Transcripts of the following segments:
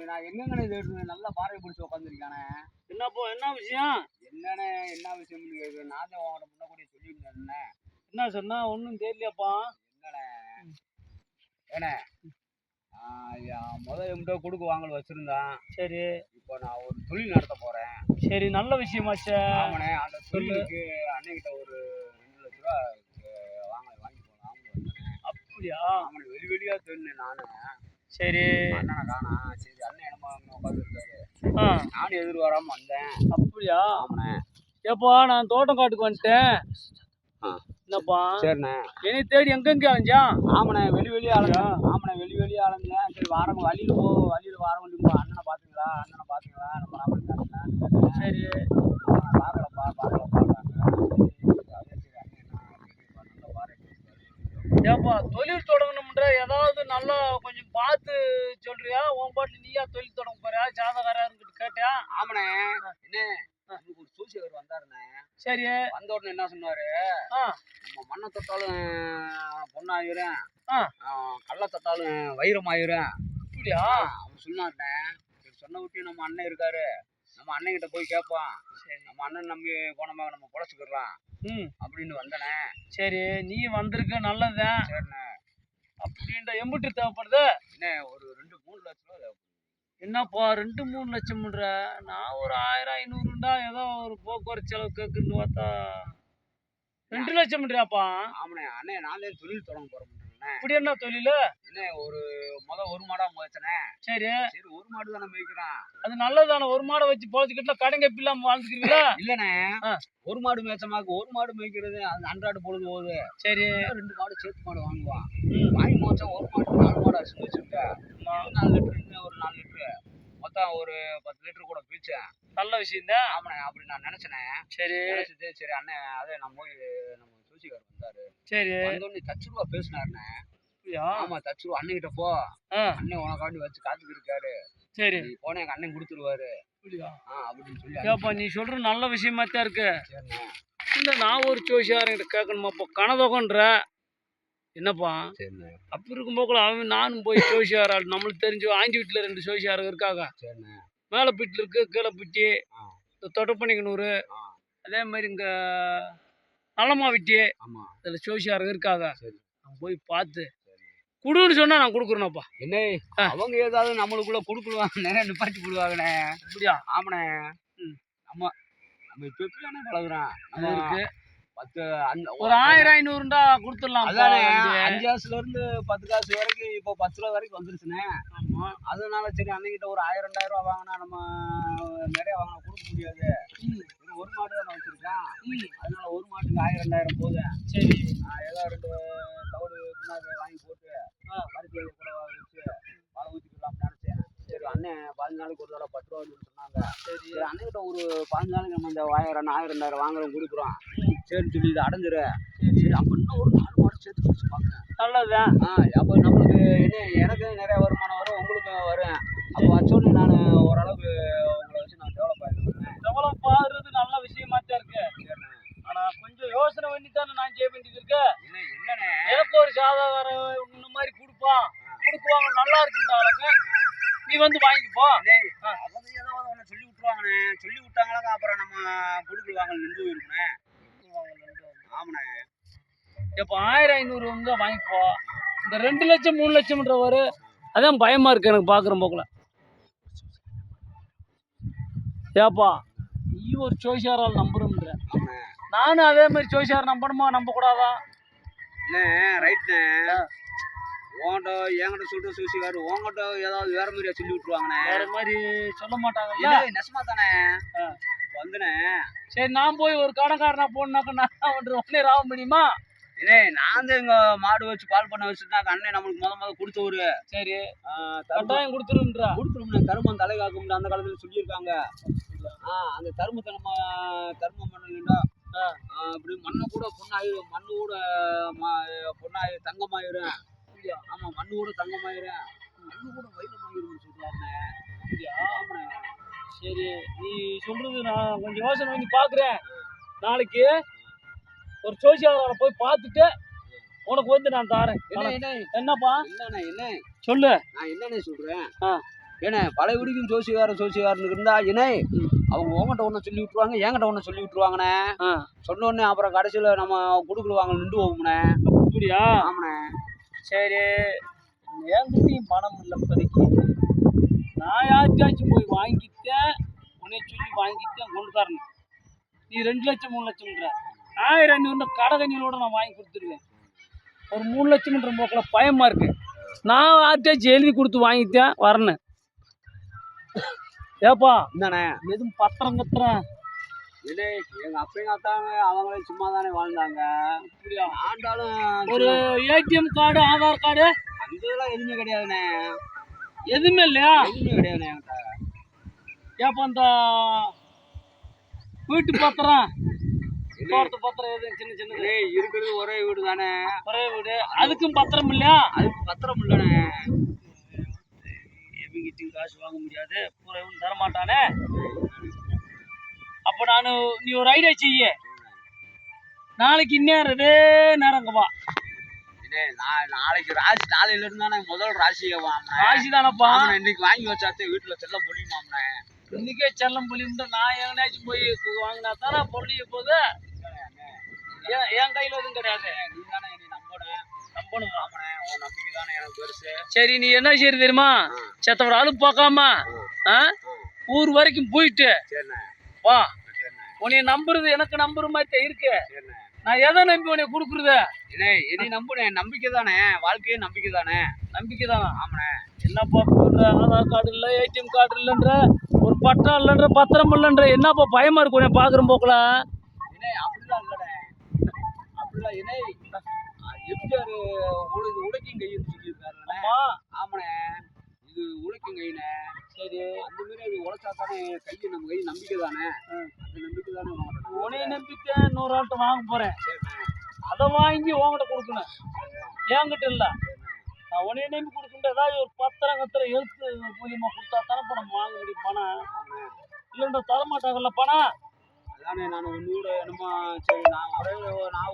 நான் எங்கங்கண்ணே தேடுறது நல்லா பாறை பிடிச்சி உட்காந்துருக்கானே. என்னப்போ என்ன விஷயம்? என்னண்ணே என்ன விஷயம்னு கேட்குறேன். நான் தான் உங்கள்கிட்ட முன்னக்கூட்டியே சொல்லியிருந்தேன். என்ன சொன்னா ஒன்றும் தெரியலையாப்பா. என்னண்ணே ஏண்ணே முதல் என்கிட்ட கொடுக்க வாங்கல் வச்சுருந்தான். சரி, இப்போ நான் ஒரு தொழில் நடத்த போகிறேன். சரி, நல்ல விஷயமாச்சே. ஆமாண்ணே அந்த தொழிலுக்கு அண்ணன்கிட்ட ஒரு 2 லட்ச ரூபா வாங்கி போகலாம். அப்படியா? ஆமாண்ணே வெளியாக தெரிஞ்சேன் நானு. சரி, அண்ணனை காணா. சரி அண்ணன் என்னமா உட்காந்துருக்காரு. நானும் எதிர் வராமல் வந்தேன். அப்படியா? ஆமாண்ணே. ஏப்பா நான் தோட்டம் காட்டுக்கு வந்துட்டேன். என்னப்பா? சரிண்ணே. என்னை தேடி எங்கெங்க அலைஞ்சான்? ஆமாண்ணே வெளியே அலைஞ்சேன். ஆமாண்ணே வெளியே அலைஞ்சேன். சரி வாரவங்க வழியில் வாரவங்க அண்ணனை பார்த்தீங்களா நம்ம ராமன். சரி, பார்க்கலப்பாங்க. ஏப்பா தொழில் தொடங்கணும்ன்ற ஏதாவது நல்லா கொஞ்சம் பார்த்து சொல்றியா? உன் பாட்டில் நீயா தொழில் தொடங்க போறியா? ஜாதகாரங்கிட்ட கேட்டியா? ஆமாண்ணே. என்ன ஒரு சூசியவர் வந்தாருண்ணே. சரி, வந்த உடனே என்ன சொன்னாரு, நம்ம மண்ணை தொட்டாலும் பொண்ணாயிரும், கள்ள தொட்டாலும் வைரமாயிரும். அப்படியா? அவன் சொன்னாருண்ணே. சரி சொன்ன விட்டு நம்ம அண்ணன் இருக்காரு, நம்ம அண்ணன் கிட்ட போய் கேட்போம். சரி நம்ம அண்ணன் நம்பி போனமாக நம்ம பொழைச்சிக்கிடலாம் அப்படின்னு வந்தனே. சரி நீ வந்திருக்க நல்லதுதான். சரிண்ணே. அப்படின்ற எம்பிட்டு தேவைப்படுது? என்ன ஒரு 2-3 லட்ச ரூபா தேவைப்படுது. என்னப்பா 2-3 லட்சம்ன்ற? நான் ஒரு 1000-500 ஏதோ ஒரு போக்குவரத்து செலவு கேட்குன்னு பார்த்தா 2 லட்சம்ன்றியாப்பா? ஆமாண்ணே. அண்ணே நான் தான் தொழில் தொடங்க போறேன். இப்படி என்ன தொழில்? என்ன ஒரு மாடா முயற்சனே. சரி, ஒரு மாடு தானே மேய்க்கிறான். அது நல்லதானே. ஒரு மாடை வச்சு பொழைச்சிக்கிட்டா கடைங்கப்பி இல்லாம வாழ்ந்துக்கிறீங்களா? இல்லண்ணே ஒரு மாடு மேய்ச்சமாக்கு ஒரு மாடு மேய்க்கிறது அது அன்றாட பொழுது போகுது. சரி 2 மாடு சேர்த்து மாடு வாங்குவான். வாங்கி மோச்சா ஒரு மாடு 4 மாடு அரிசி வச்சுருக்க. 4 லிட்டர் ஒரு 4 லிட்டரு மொத்தம் ஒரு 10 லிட்டர் கூட பீச்சேன். நல்ல விஷயம் தான். ஆமாண்ணே அப்படி நான் நினைச்சேனே. சரி சரி அண்ணன் அதே நம்ம போய் நம்ம சூசிக்கார் வந்தாரு. சரி வந்தோடனே தச்சுருவா பேசினாருண்ணே. ஆமா தச்சுருவா அண்ணன்கிட்ட போ, அண்ணன் உனக்காண்டி வச்சு காத்துக்கு இருக்காரு. சரி போனே எங்க அண்ணன் கொடுத்துருவாரு அப்படின்னு சொல்லி. ஏப்பா நீ சொல்ற நல்ல விஷயமா தான் இருக்கு. இல்ல நான் ஒரு ஜோசியார்கிட்ட கேட்கணுமாப்பா கனதொகன்ற. என்னப்பா அப்படி இருக்கும்போது அவன் நானும் போய் ஜோசியார் நம்மளுக்கு தெரிஞ்சு ஆஞ்சி வீட்டுல 2 ஜோசியாருங்க இருக்காங்க. மேலே பீட்டில் இருக்கு, கீழே பிட்டி, இந்த தொட்டப்பணிக்கனூர், அதே மாதிரி இங்க நல்லம்மா விட்டி, இதில் ஜோசியாருங்க இருக்காங்க. நான் போய் பார்த்து குடுன்னு சொன்னா நான் கொடுக்குறேனப்பா. என்ன அவங்க ஏதாவது நம்மளுக்குள்ள கொடுக்குவாங்க, நிறைய நிப்பாட்டி போடுவாங்கண்ணே. அப்படியா? ஆமாண்ணே. நம்ம நம்ம இப்போ எப்படியானே பழகுறோம். இருக்கு 10 ஒரு 1000-500 கொடுத்துடலாம். 5 காசுல இருந்து 10 காசு வரைக்கும் இப்போ 10 ரூபா வரைக்கும் வந்துருச்சுண்ணே. அதனால சரி அன்னைக்கிட்ட ஒரு 1000-2000 ரூபா வாங்கினா நம்ம நிறைய வாங்கினா கொடுக்க முடியாது. ஒரு மாடு தான் வச்சிருக்கேன். அதனால ஒரு மாட்டுக்கு 1000-2000 போதும். சரி ஏதோ 2 தவிடு பின்னாடி வாங்கி போட்டு மறுபடி கூட வச்சு பாலை ஊற்றிக்கலாம்னு நினச்சேன். சரி அண்ணன் 15 நாளைக்கு ஒரு தடவை 10 ரூபான்னு சொன்னாங்க. சரி அண்ணன்கிட்ட ஒரு 15 நாளைக்கு நம்ம இந்த 1000-2000 வாங்குறோம் கொடுக்குறோம். சரின்னு சொல்லி இதை அடைஞ்சிரு. சரி அப்போ இன்னும் ஒரு 4 மாடு சேர்த்து பிடிச்சி பார்க்குறேன். நல்லதுதான். அப்போ நம்மளுக்கு என்ன எனக்கு நிறைய வருமானம் வரும், உங்களுக்கு வரும். அப்போ வச்சோன்னு நான் ஓரளவுக்கு உங்களை வச்சு நான் டெவலப் ஆகிடுவேன். டெவலப் ஆகுறது நல்ல விஷயமா தான் இருக்கு. ஆனால் கொஞ்சம் யோசனை பண்ணி தானே நான் செய்ய வேண்டியது இருக்கு. என்னண்ணே எனக்கு ஒரு சாதாரண இந்த மாதிரி கொடுக்குவாங்க நல்லா இருக்குன்ற அளவுக்கு நீ வந்து வாங்கிப்போ. அவங்க ஏதாவது ஒன்று சொல்லி விட்டுருவாங்கண்ணே. சொல்லி விட்டாங்களாங்க அப்புறம் நம்ம கொடுக்குவாங்க நின்று போயிருக்குண்ணே. ஆமாண்ணே. இப்போ 1000-500 வந்து வாங்கிப்போ. இந்த 2 லட்சம் 3 லட்சம்ன்ற ஒரு அதான் பயமா இருக்கு எனக்கு பார்க்குற போக்குல. ஏப்பா நீ ஒரு ஜோசியாரால் நம்புறன்ற, நானும் அதே மாதிரி ஜோசியார் நம்பணுமா நம்பக்கூடாதா? ரைட்ண்ணே. உன்கிட்ட என்கிட்ட சொல்ற சூசிக்காரு உங்ககிட்ட ஏதாவது வேற மாதிரியா சொல்லி விட்டுருவாங்கண்ணே. வேற மாதிரி சொல்ல மாட்டாங்க. நெசமா தானே வந்துண்ணே. சரி நான் போய் ஒரு கடைக்காரனா போனாக்க நான் உடனே ராவ முடியுமா? நான் தான் எங்க மாடு வச்சு பால் பண்ண வச்சுருந்தாங்க. அண்ணன் நம்மளுக்கு முத கொடுத்தவரு. சரி கட்டாயம் கொடுத்துருவோம்ண்ணே. தருமம் தலை காக்கும் அந்த காலத்துல சொல்லியிருக்காங்க. அந்த தருமத்தை நம்ம தர்மம் பண்ணலைன்னா அப்படி மண்ணை கூட பொண்ணாயிரும், மண்ணு கூட பொண்ணாயிரும் தங்கமாயிரும். ஆமா மண்ணு கூட தங்கமாயிரும், மண்ணு கூட வைரமாயிரும் சொல்றாருண்ணே. ஆமாண்ணே. சரி நீ சொல்றது நான் கொஞ்சம் யோசனை பண்ணி பார்க்குறேன். நாளைக்கு ஒரு ஜோசியாரை போய் பார்த்துட்டு உனக்கு வந்து நான் தாரேன். என்னப்பா என்ன சொல்லு. நான் என்னன்னு சொல்றேன். ஏன்னா பழைய வீடுக்கும் ஜோசிகாரன்னு இருந்தா ஏனே அவங்க உங்ககிட்ட ஒன்று சொல்லி விட்டுருவாங்க என்கிட்ட ஒன்று சொல்லி விட்டுருவாங்கண்ணே. சொன்ன உடனே அப்புறம் கடைசியில் நம்ம கொடுக்குவாங்க நின்று போகும்ண்ணே. அப்படியா? ஆமாண்ணே. சரி, என்கிட்டையும் பணம் இல்லை இப்போதைக்கு. நான் யார்கிட்டாச்சும் போய் வாங்கிட்டேன், உன்னை சொல்லி வாங்கிட்டேன் கொண்டு தரணும். நீ 2 லட்சம் 3 லட்சம்ன்ற 1000 கடை கண்ணியோட நான் வாங்கி கொடுத்துருவேன். ஒரு 3 லட்சம்ன்ற போக்கில் பயமா இருக்கு. நான் யார்கிட்டாச்சும் எழுதி கொடுத்து வாங்கிட்டேன் வரணும். ஏப்பா என்னண்ணே எதுவும் பத்திரம் கத்துறேன் இல்லை எங்க அப்பையும் அத்தாங்க அவங்களே சும்மா தானே வாழ்ந்தாங்க. அப்படியா? ஆண்டாலும் ஒரு ஏடிஎம் கார்டு ஆதார் கார்டு அந்த இதெல்லாம் எதுவுமே கிடையாதுண்ணே. எதுவுமே இல்லையா? எதுவுமே கிடையாதுண்ணே என்கிட்ட. ஏப்பா இந்த வீட்டு பத்திரம் தோட்டத்து பத்திரம் எதுவும் சின்ன சின்னது இருக்கிறது ஒரே வீடு தானே. ஒரே வீடு, அதுக்கும் பத்திரம் இல்லையா? அதுக்கு பத்திரம் இல்லைண்ணே. எவங்கிட்டையும் காசு வாங்க முடியாது, பூரா இவன் தரமாட்டானே. அப்போ நீ ஒரு ஐடியா செய்ய, நாளைக்கு இந்நேரம் இதே நேரங்க வா. நாளைக்கு ராசி நாளையில இருந்து தானே முதல் ராசியை ராசி தானப்பா. இன்னைக்கு வாங்கி வச்சாத்தே வீட்டுல செல்லம் பொழியுமாம்ண்ணே. இன்னைக்கே செல்லம் பொழியும்னா நான் எவனாச்சும் போய் வாங்கினா தானே பொழிய போது. என் கையில எதுவும் கிடையாது. நீ தானே என்னை நம்பணும். ஆமாண்ணே, உன் நம்பிக்கை தானே எனக்கு பெருசு. சரி, நீ என்ன செய்ய தெரியுமா? செத்தவரை ஆளு பார்க்காம ஊர் வரைக்கும் போயிட்டு வா. உன்னைய நம்புறது எனக்கு நம்புற மாதிரி இருக்கு. நான் எதை நம்பி உன்னை கொடுக்குறது? என்னை நம்புனேன். நம்பிக்கை தானே வாழ்க்கையே, நம்பிக்கை தானே. நம்பிக்கை தானே? ஆமாண்ணே. என்னப்பா சொல்ற? ஆதார் கார்டு இல்லை, ஏடிஎம் கார்டு இல்லைன்ற, ஒரு பட்டம் இல்லைன்ற, பத்திரம் இல்லைன்ற, என்னப்பா பயமா இருக்கும் உன்னை பார்க்குற போக்குல? அப்படிலாம் இல்லைண்ணே, அப்படிலாம் எம்ஜிஆர் உழைக்கும் கைன்னு சொல்லியிருக்காரு. ஆமாண்ணே, இது உழைக்கும் கைண்ணே. சரி, அந்த மாதிரி அது உழைச்சா தானே கையை நம்ம கை நம்பிக்கை தானே. அந்த நம்பிக்கை தானே உனைய நம்பிக்கை. இன்னொரு ஆள்கிட்ட வாங்க போறேன், அதை வாங்கி உங்ககிட்ட கொடுக்கணும், என்கிட்ட இல்லை. நான் உனைய நம்பி கொடுக்குற ஏதாவது ஒரு பத்திரம் கத்திரம் எழுத்து மூலியமா கொடுத்தா தானே இப்போ நம்ம வாங்க முடியும் பணம். இல்லைன்ற தரமாட்டாங்கல்ல பணம். அதானே நான் ஒன்னோட என்னமா சரி நான்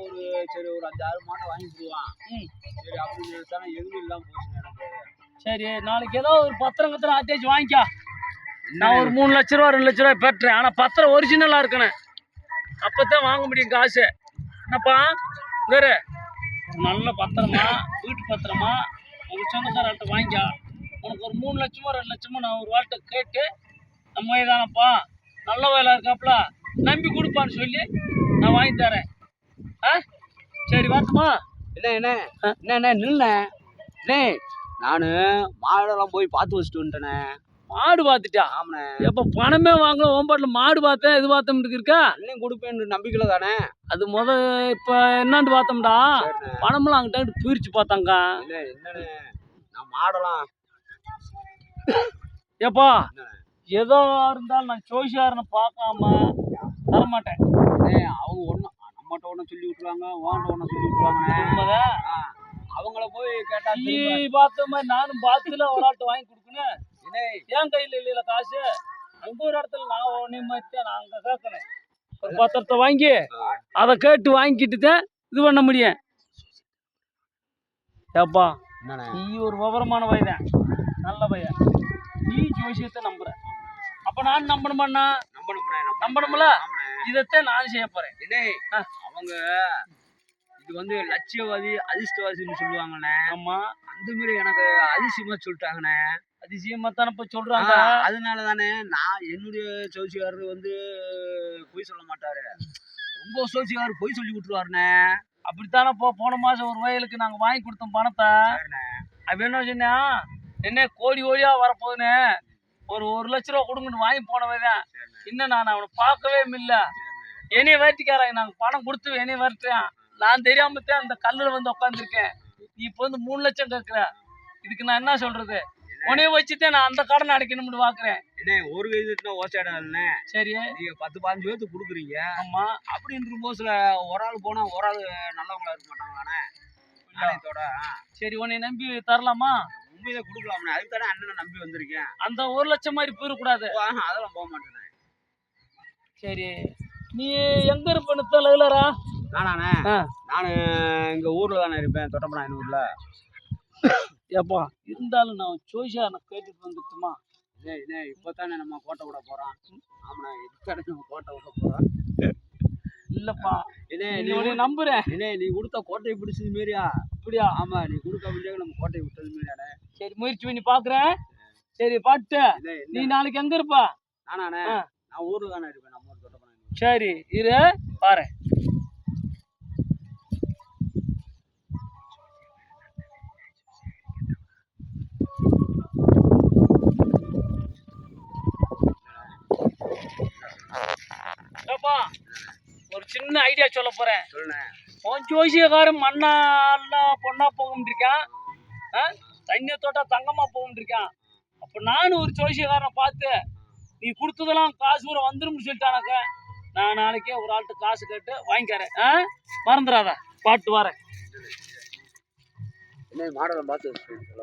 ஒரு சரி ஒரு 5-6 மாட்டை வாங்கி கொடுவான். சரி அப்படின்னு நினைச்சாலும் எதுவும் இல்லாமல் போச்சுங்க எனக்கு. சரி, நாளைக்கு ஏதோ ஒரு பத்திரம் கத்திரம் அட்டேஜ் வாங்கிக்கா. நான் ஒரு 3 லட்ச ரூபா 2 லட்ச ரூபாய் பெற்றேன். ஆனால் பத்திரம் ஒரிஜினலாக இருக்கணும், அப்போத்தான் வாங்க முடியும் காசு. என்னப்பா வேறு நல்ல பத்திரமா, வீட்டு பத்திரமா உங்கள் சொந்தக்காரர்கிட்ட வாங்கிக்கா. உனக்கு ஒரு 3 லட்சமோ 2 லட்சமோ நான் ஒரு வாழ்க்கை கேட்டு நம்ம தானப்பா நல்ல வேலை இருக்காப்புல நம்பி கொடுப்பான்னு சொல்லி நான் வாங்கி தரேன். சரி வரட்டுமா? என்ன நில்லுண்ணே. நான் மாடெல்லாம் போய் பார்த்து வச்சுட்டு வந்துட்டேனே. மாடு பார்த்துட்டா? ஆமாண்ணே. எப்போ பணமே வாங்கல ஓம்பாட்டில் மாடு பார்த்தேன், இது பார்த்தோம்னு இருக்கா? அண்ணன் கொடுப்பேன் நம்பிக்கையில் தானே. அது இப்போ என்னான்னு பார்த்தோம்டா, பணமெல்லாம் அங்கிட்ட பிரித்து பார்த்தாங்க. என்னண்ணே நான் மாடெல்லாம் ஏப்பா ஏதோ இருந்தாலும் நான் ஜோசியாரனை பார்க்காம தரமாட்டேன். அவங்க நம்மகிட்ட ஒன்று சொல்லி விட்டுருவாங்க, உன்கிட்ட ஒன்று சொல்லி விட்டுருவாங்க. அவங்கள போய் கேட்டா நீ பார்த்த மாதிரி நானும் பார்த்துல ஒரு ஆள்கிட்ட வாங்கி கொடுக்கணும். என் கையில் இல்லையில காசு. அங்கே ஒரு இடத்துல நான் ஒன்னே மாதிரி நான் அங்கே கேட்கணும். ஒரு பத்திரத்தை வாங்கி அதை கேட்டு வாங்கிக்கிட்டு தான் இது பண்ண முடியும். ஏப்பா நீ ஒரு விவரமான பையன், நல்ல பையன், நீ ஜோசியத்தை நம்புற, அப்ப நான் நம்பணுமாண்ணா? நம்பணும்ல, இதைத்தான் நான் செய்ய போறேன். அவங்க இது லட்சியவாதி அதிர்ஷ்டவாதின்னு சொல்லுவாங்கண்ணே. ஆமா, அந்த மாதிரி எனக்கு அதிசயமா சொல்லிட்டாங்கண்ணே. அதிசயமா தானே இப்ப சொல்றாங்க. அதனால தானே நான் என்னுடைய ஜோசியார் பொய் சொல்ல மாட்டாரு, உங்க ஜோசியார் பொய் சொல்லி விட்டுருவாருண்ணே. அப்படித்தானே போன மாசம் ஒரு வயலுக்கு நாங்க வாங்கி கொடுத்தோம் பணத்தை. அப்ப என்ன சொன்னா, என்ன கோடி கோடியா வரப்போகுதுன்னு ஒரு 1 லட்ச ரூபா கொடுங்கன்னு வாங்கி போனவன். இன்னும் நான் அவனை பார்க்கவே இல்லை. என்னைய வரட்டிக்காரங்க, நாங்கள் பணம் கொடுத்து என்னைய வரட்டேன். நான் தெரியாமத்தான் அந்த கல்லில் உட்காந்துருக்கேன். நீ இப்போ 3 லட்சம் கேட்குற, இதுக்கு நான் என்ன சொல்றது? உனைய வச்சுதான் நான் அந்த கடனை அடைக்கணும்னு பாக்குறேன். ஒரு கைதுனா ஓச்சாடாதுண்ணே. சரி, நீங்க 10-15 பேருக்கு கொடுக்குறீங்க. ஆமா, அப்படின்ற போதுல ஒரு ஆள் போனா ஒரு ஆள் நல்லவங்களா இருக்க மாட்டாங்களாண்ணே. சரி, உன்னை நம்பி தரலாமா? உண்மையில கொடுக்கலாம்ண்ணே. அதுக்கு தானே அண்ணனை நம்பி வந்திருக்கேன். அந்த 1 லட்சம் மாதிரி போயிடக்கூடாது. அதெல்லாம் போக மாட்டேனே. சரி, நீ எங்க இருப்ப லகுலரா? நானே நான் இங்க ஊர்ல தானே இருப்பேன், தொட்டப்பநாயனூர்ல. ஏப்பா இருந்தாலும் நான் ஜோசியாரனை கேட்டுட்டு வந்துட்டுமா? இப்பதானே நம்ம கோட்டை விட போறோம். ஆமாண்ணா, இப்பதானே நம்ம கோட்டை விட போறோம். இல்லப்பா நீ நீ நம்புறேன். நீ கொடுத்த கோட்டையை பிடிச்சது மாரியா? அப்படியா? ஆமா, நீ கொடுக்க முடியாது, நம்ம கோட்டையை விட்டது மாரியானே. சரி, முயற்சி பண்ணி பாக்குறேன். சரி பாட்டு, நீ நாளைக்கு எங்க இருப்பா? நானாண்ணே, நான் ஊர்ல தானே இருப்பேன். நம்ம ஊர் தொட்டப்பன. சரி இரு பாரு. ஒரு சின்ன ஐடியா சொல்ல போறேன். உன் ஜோசியக்காரன் மண்ணா பொண்ணா போகும் இருக்கான், தண்ணியை தோட்டா தங்கமா போகும் இருக்கான். அப்ப நானும் ஒரு ஜோசியக்காரனை பார்த்து நீ கொடுத்ததெல்லாம் காசு கூட வந்துரும்னு சொல்லிட்டானாக்க, நான் நாளைக்கே ஒரு ஆள்கிட்ட காசு கேட்டு வாங்கிக்கிறேன். மறந்துடாத, பாட்டு வரேன். மாடலை பார்த்து